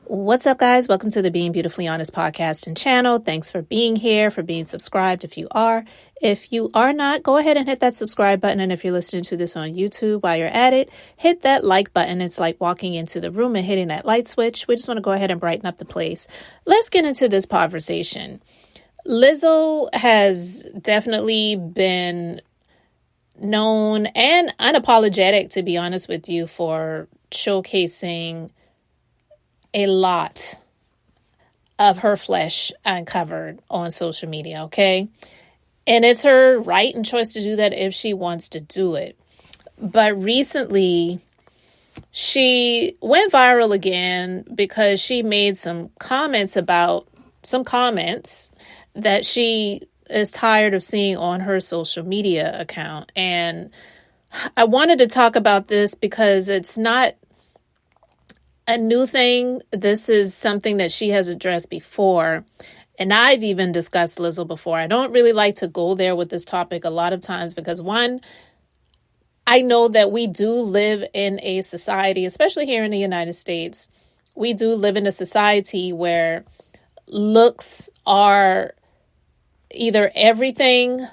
What's up, guys? Welcome to the Being Beautifully Honest podcast and channel. Thanks for being here, for being subscribed if you are. If you are not, go ahead and hit that subscribe button. And if you're listening to this on YouTube while you're at it, hit that like button. It's like walking into the room and hitting that light switch. We just want to go ahead and brighten up the place. Let's get into this conversation. Lizzo has definitely been known and unapologetic, to be honest with you, for showcasing a lot of her flesh uncovered on social media, okay? And it's her right and choice to do that if she wants to do it. But recently, she went viral again because she made some comments that she is tired of seeing on her social media account. And I wanted to talk about this because it's not a new thing. This is something that she has addressed before. And I've even discussed Lizzo before. I don't really like to go there with this topic a lot of times because, one, I know that we do live in a society, especially here in the United States, we do live in a society where looks are either everything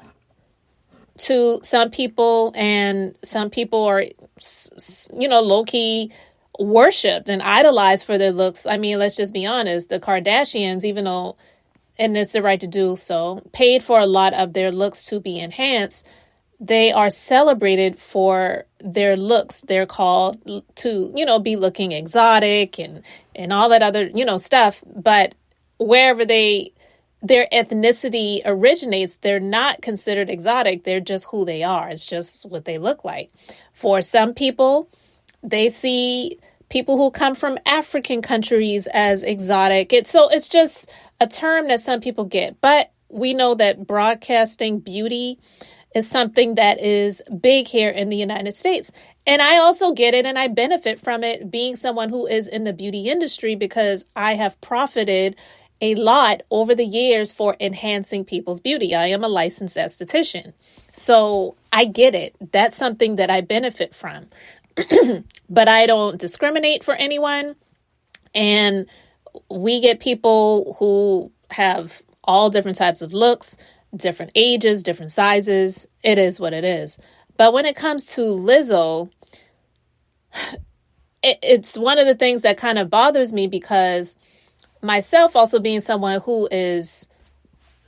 to some people, and some people are, low-key worshipped and idolized for their looks. I mean, let's just be honest. The Kardashians, even though, and it's the right to do so, paid for a lot of their looks to be enhanced, they are celebrated for their looks. They're called to, be looking exotic and all that other, stuff. But wherever their ethnicity originates, they're not considered exotic. They're just who they are. It's just what they look like. For some people, they see people who come from African countries as exotic. It's just a term that some people get. But we know that broadcasting beauty is something that is big here in the United States. And I also get it, and I benefit from it, being someone who is in the beauty industry, because I have profited a lot over the years for enhancing people's beauty. I am a licensed esthetician. So I get it. That's something that I benefit from. But I don't discriminate for anyone. And we get people who have all different types of looks, different ages, different sizes. It is what it is. But when it comes to Lizzo, it's one of the things that kind of bothers me, because myself also being someone who is,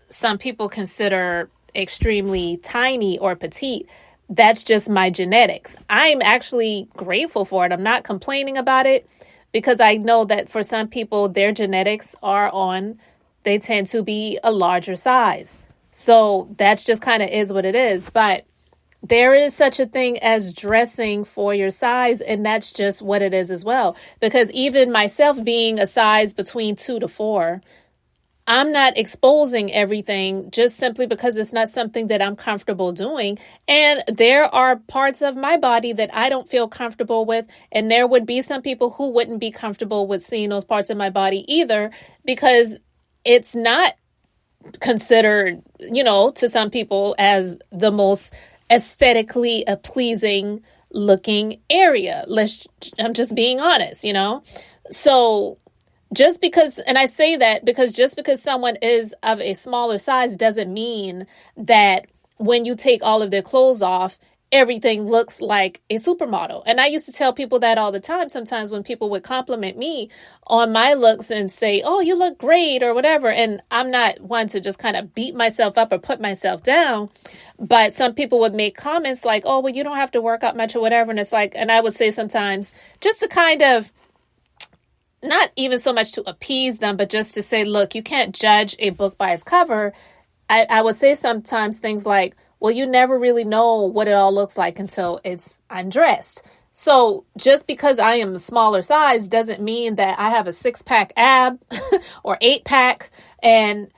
some people consider extremely tiny or petite, that's just my genetics. I'm actually grateful for it. I'm not complaining about it, because I know that for some people, their genetics they tend to be a larger size. So that's just kind of is what it is. But there is such a thing as dressing for your size, and that's just what it is as well. Because even myself being a size between 2 to 4, I'm not exposing everything just simply because it's not something that I'm comfortable doing. And there are parts of my body that I don't feel comfortable with. And there would be some people who wouldn't be comfortable with seeing those parts of my body either, because it's not considered, to some people as the most aesthetically pleasing looking area. I'm just being honest, So just because, and I say that because just because someone is of a smaller size doesn't mean that when you take all of their clothes off, everything looks like a supermodel. And I used to tell people that all the time. Sometimes when people would compliment me on my looks and say, "Oh, you look great," or whatever. And I'm not one to just kind of beat myself up or put myself down. But some people would make comments like, "Oh, well, you don't have to work out much," or whatever. And it's like, and I would say sometimes just to kind of, not even so much to appease them, but just to say, look, you can't judge a book by its cover. I would say sometimes things like, well, you never really know what it all looks like until it's undressed. So just because I am a smaller size doesn't mean that I have a 6-pack ab or 8-pack and,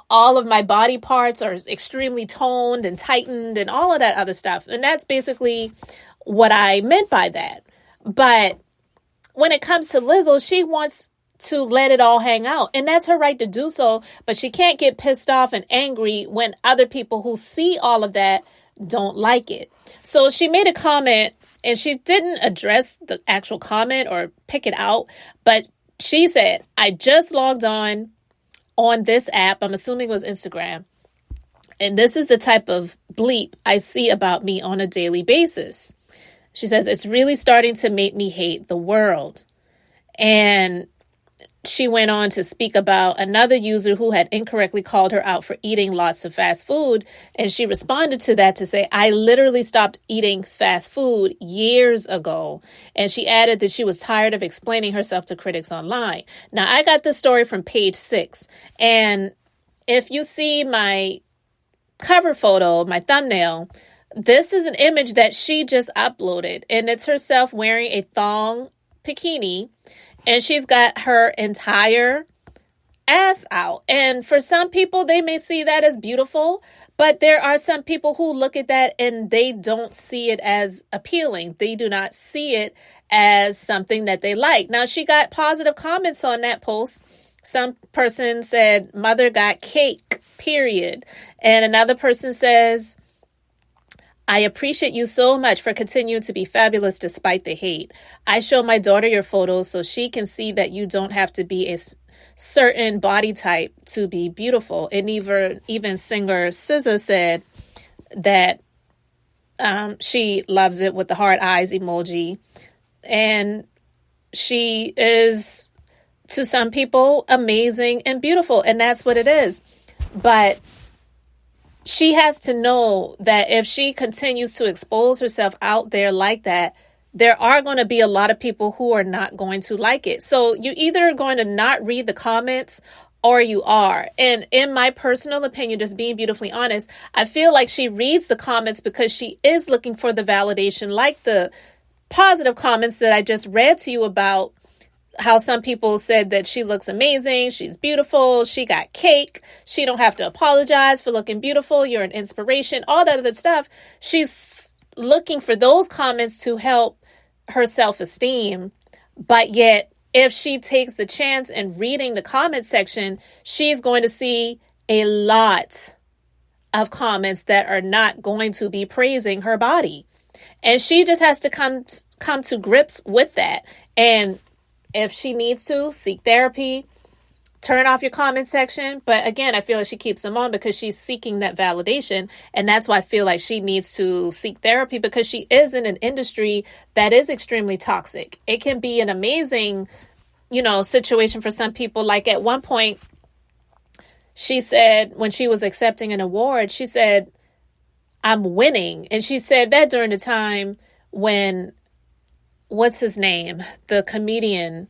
all of my body parts are extremely toned and tightened and all of that other stuff. And that's basically what I meant by that. But when it comes to Lizzo, she wants to let it all hang out. And that's her right to do so. But she can't get pissed off and angry when other people who see all of that don't like it. So she made a comment, and she didn't address the actual comment or pick it out, but She said, I just logged on this app. I'm assuming it was Instagram. And this is the type of bleep I see about me on a daily basis. She says, it's really starting to make me hate the world. And she went on to speak about another user who had incorrectly called her out for eating lots of fast food. And she responded to that to say, I literally stopped eating fast food years ago. And she added that she was tired of explaining herself to critics online. Now, I got this story from pagesix. And if you see my cover photo, my thumbnail, this is an image that she just uploaded. And it's herself wearing a thong bikini. And she's got her entire ass out. And for some people, they may see that as beautiful. But there are some people who look at that and they don't see it as appealing. They do not see it as something that they like. Now, she got positive comments on that post. Some person said, mother got cake, period. And another person says, I appreciate you so much for continuing to be fabulous despite the hate. I show my daughter your photos so she can see that you don't have to be a certain body type to be beautiful. And even singer SZA said that she loves it with the heart eyes emoji. And she is, to some people, amazing and beautiful. And that's what it is. But she has to know that if she continues to expose herself out there like that, there are going to be a lot of people who are not going to like it. So you either are going to not read the comments or you are. And in my personal opinion, just being beautifully honest, I feel like she reads the comments because she is looking for the validation, like the positive comments that I just read to you about. How some people said that she looks amazing, she's beautiful, she got cake, she don't have to apologize for looking beautiful, you're an inspiration, all that other stuff. She's looking for those comments to help her self-esteem. But yet, if she takes the chance and reading the comment section, she's going to see a lot of comments that are not going to be praising her body. And she just has to come to grips with that. And if she needs to, seek therapy, turn off your comment section. But again, I feel like she keeps them on because she's seeking that validation. And that's why I feel like she needs to seek therapy, because she is in an industry that is extremely toxic. It can be an amazing, situation for some people. Like at one point, she said when she was accepting an award, she said, I'm winning. And she said that during the time when, what's his name? The comedian,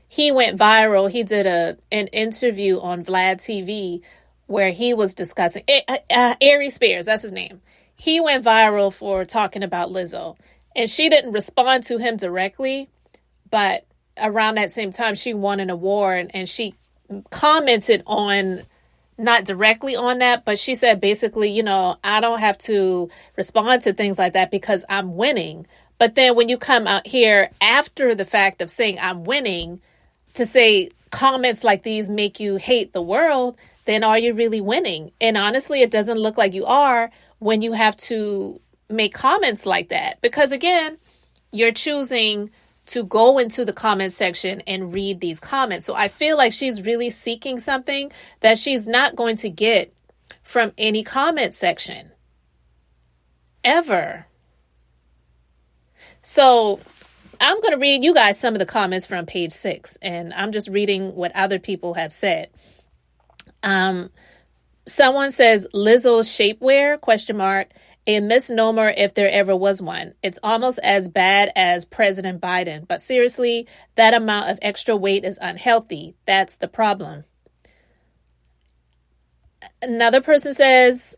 he went viral. He did an interview on Vlad TV where he was discussing Ari Spears. That's his name. He went viral for talking about Lizzo, and she didn't respond to him directly. But around that same time, she won an award, and she commented on, not directly on that, but she said basically, I don't have to respond to things like that because I'm winning. But then when you come out here after the fact of saying I'm winning to say comments like these make you hate the world, then are you really winning? And honestly, it doesn't look like you are when you have to make comments like that. Because again, you're choosing to go into the comment section and read these comments. So I feel like she's really seeking something that she's not going to get from any comment section ever. So I'm going to read you guys some of the comments from pagesix, and I'm just reading what other people have said. Someone says Lizzo's shapewear, ? A misnomer if there ever was one. It's almost as bad as President Biden. But seriously, that amount of extra weight is unhealthy. That's the problem. Another person says,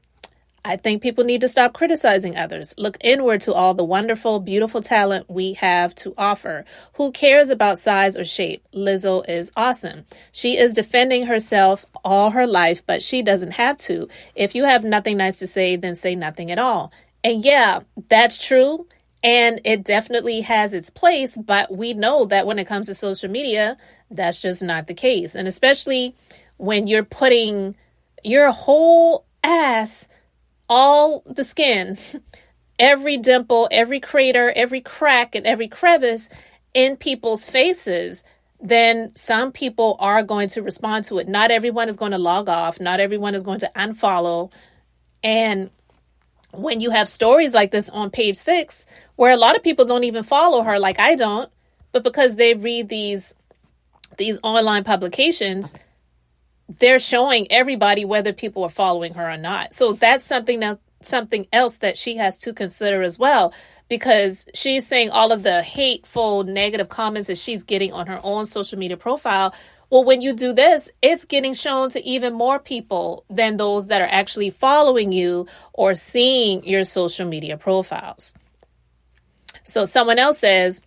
I think people need to stop criticizing others. Look inward to all the wonderful, beautiful talent we have to offer. Who cares about size or shape? Lizzo is awesome. She is defending herself all her life, but she doesn't have to. If you have nothing nice to say, then say nothing at all. And yeah, that's true. And it definitely has its place, but we know that when it comes to social media, that's just not the case. And especially when you're putting your whole ass, all the skin, every dimple, every crater, every crack, and every crevice in people's faces, then some people are going to respond to it. Not everyone is going to log off. Not everyone is going to unfollow. And when you have stories like this on page 6, where a lot of people don't even follow her, like I don't, but because they read these online publications, they're showing everybody whether people are following her or not. So that's something else that she has to consider as well, because she's saying all of the hateful, negative comments that she's getting on her own social media profile. Well, when you do this, it's getting shown to even more people than those that are actually following you or seeing your social media profiles. So someone else says,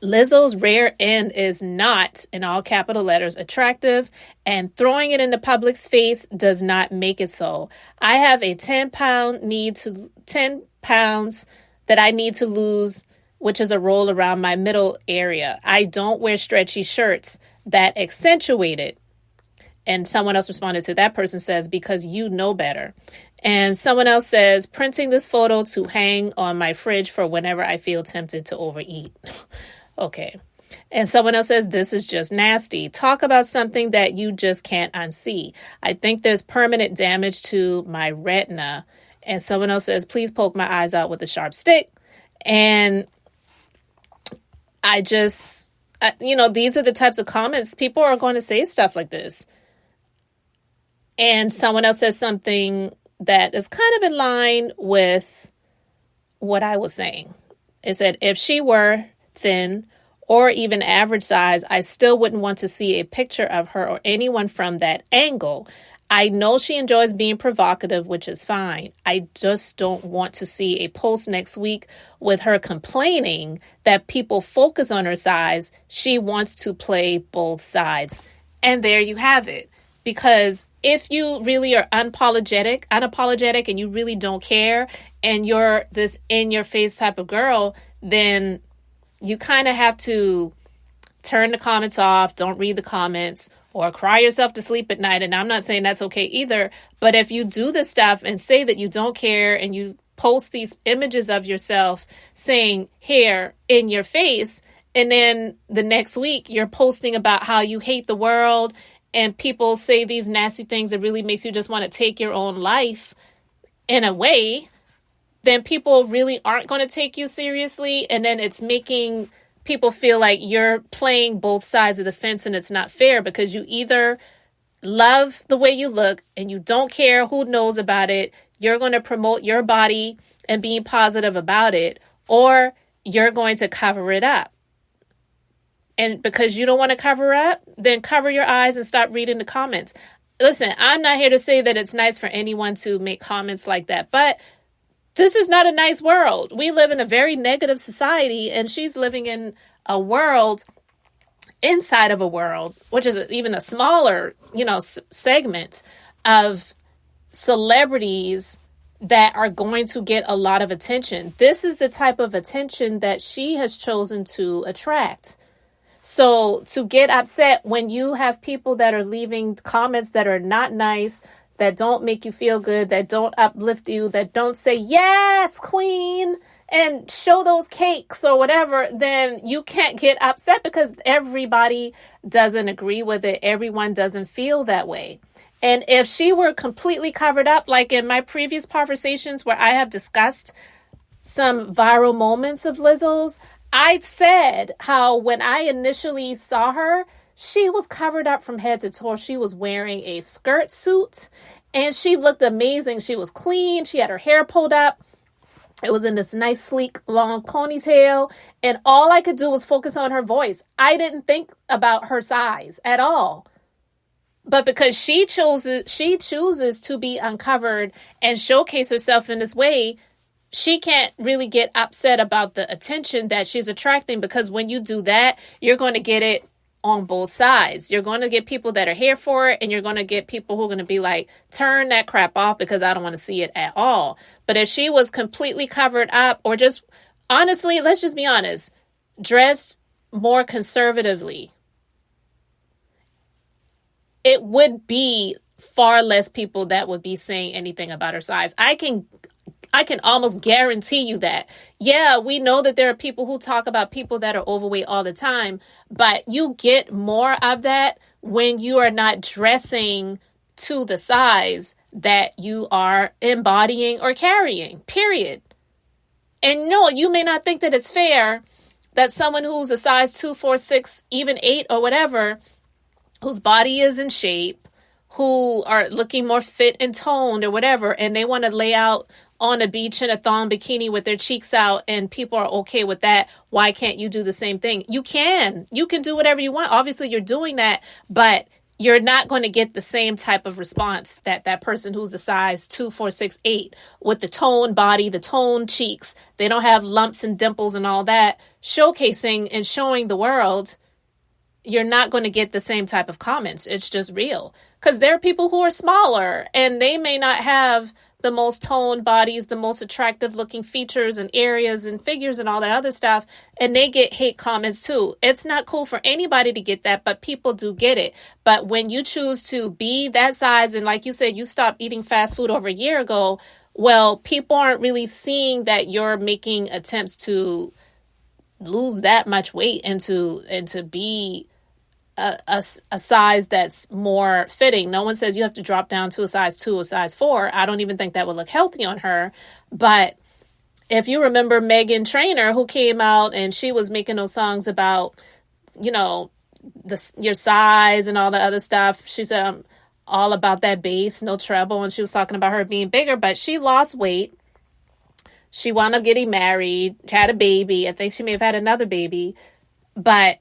Lizzo's rear end is not, in all capital letters, attractive, and throwing it in the public's face does not make it so. I have a 10 pounds that I need to lose, which is a roll around my middle area. I don't wear stretchy shirts that accentuate it. And someone else responded to that person, says, because you know better. And someone else says, printing this photo to hang on my fridge for whenever I feel tempted to overeat. Okay. And someone else says, this is just nasty. Talk about something that you just can't unsee. I think there's permanent damage to my retina. And someone else says, please poke my eyes out with a sharp stick. And these are the types of comments. People are going to say stuff like this. And someone else says something that is kind of in line with what I was saying. It said, if she were thin or even average size, I still wouldn't want to see a picture of her or anyone from that angle. I know she enjoys being provocative, which is fine. I just don't want to see a post next week with her complaining that people focus on her size. She wants to play both sides. And there you have it. Because if you really are unapologetic, and you really don't care, and you're this in-your-face type of girl, then you kind of have to turn the comments off, don't read the comments, or cry yourself to sleep at night. And I'm not saying that's okay either. But if you do this stuff and say that you don't care, and you post these images of yourself saying hair in your face, and then the next week you're posting about how you hate the world, and people say these nasty things that really makes you just want to take your own life in a way, then people really aren't going to take you seriously. And then it's making people feel like you're playing both sides of the fence, and it's not fair, because you either love the way you look and you don't care who knows about it. You're going to promote your body and being positive about it, or you're going to cover it up. And because you don't want to cover up, then cover your eyes and stop reading the comments. Listen, I'm not here to say that it's nice for anyone to make comments like that, but this is not a nice world. We live in a very negative society, and she's living in a world inside of a world, which is even a smaller, segment of celebrities that are going to get a lot of attention. This is the type of attention that she has chosen to attract. So to get upset when you have people that are leaving comments that are not nice, that don't make you feel good, that don't uplift you, that don't say, yes, queen, and show those cakes or whatever, then you can't get upset, because everybody doesn't agree with it. Everyone doesn't feel that way. And if she were completely covered up, like in my previous conversations where I have discussed some viral moments of Lizzo's, I said how when I initially saw her, she was covered up from head to toe. She was wearing a skirt suit, and she looked amazing. She was clean. She had her hair pulled up. It was in this nice, sleek, long ponytail. And all I could do was focus on her voice. I didn't think about her size at all. But because she chooses to be uncovered and showcase herself in this way, she can't really get upset about the attention that she's attracting, because when you do that, you're going to get it on both sides. You're going to get people that are here for it, and you're going to get people who are going to be like, turn that crap off, because I don't want to see it at all. But if she was completely covered up, or just, honestly, let's just be honest, dressed more conservatively, it would be far less people that would be saying anything about her size. I can I can almost guarantee you that. Yeah, we know that there are people who talk about people that are overweight all the time, but you get more of that when you are not dressing to the size that you are embodying or carrying, period. And no, you may not think that it's fair that someone who's a size 2, 4, 6, even 8 or whatever, whose body is in shape, who are looking more fit and toned or whatever, and they want to lay out on a beach in a thong bikini with their cheeks out and people are okay with that. Why can't you do the same thing? You can do whatever you want. Obviously you're doing that, but you're not going to get the same type of response that that person who's a size 2, 4, 6, 8 with the toned body, the toned cheeks. They don't have lumps and dimples and all that, showcasing and showing the world. You're not going to get the same type of comments. It's just real. Because there are people who are smaller and they may not have the most toned bodies, the most attractive looking features and areas and figures and all that other stuff. And they get hate comments too. It's not cool for anybody to get that, but people do get it. But when you choose to be that size, and like you said, you stopped eating fast food over a year ago, well, people aren't really seeing that you're making attempts to lose that much weight and to be a size that's more fitting. No one says you have to drop down to a size 2 or size 4. I don't even think that would look healthy on her. But if you remember Meghan Trainor, who came out and she was making those songs about, you know, your size and all the other stuff. She said, I'm all about that bass, no treble. And she was talking about her being bigger, but she lost weight. She wound up getting married, had a baby. I think she may have had another baby, but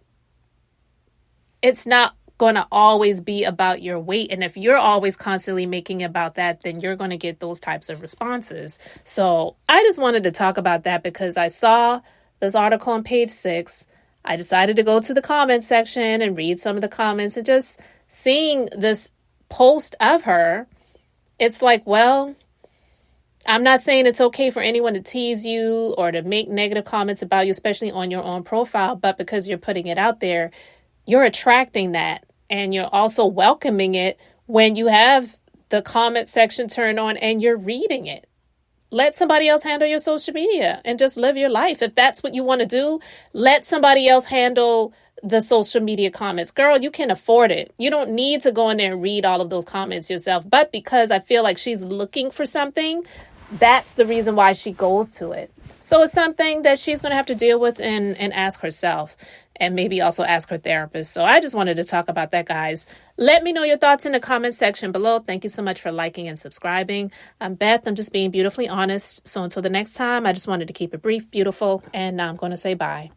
it's not going to always be about your weight. And if you're always constantly making about that, then you're going to get those types of responses. So I just wanted to talk about that because I saw this article on page 6. I decided to go to the comment section and read some of the comments, and just seeing this post of her, it's like, well, I'm not saying it's okay for anyone to tease you or to make negative comments about you, especially on your own profile, but because you're putting it out there, you're attracting that, and you're also welcoming it when you have the comment section turned on and you're reading it. Let somebody else handle your social media and just live your life. If that's what you want to do, let somebody else handle the social media comments. Girl, you can afford it. You don't need to go in there and read all of those comments yourself. But because I feel like she's looking for something, that's the reason why she goes to it. So it's something that she's going to have to deal with and ask herself, and maybe also ask her therapist. So I just wanted to talk about that, guys. Let me know your thoughts in the comment section below. Thank you so much for liking and subscribing. I'm Beth. I'm just being beautifully honest. So until the next time, I just wanted to keep it brief, beautiful, and I'm going to say bye.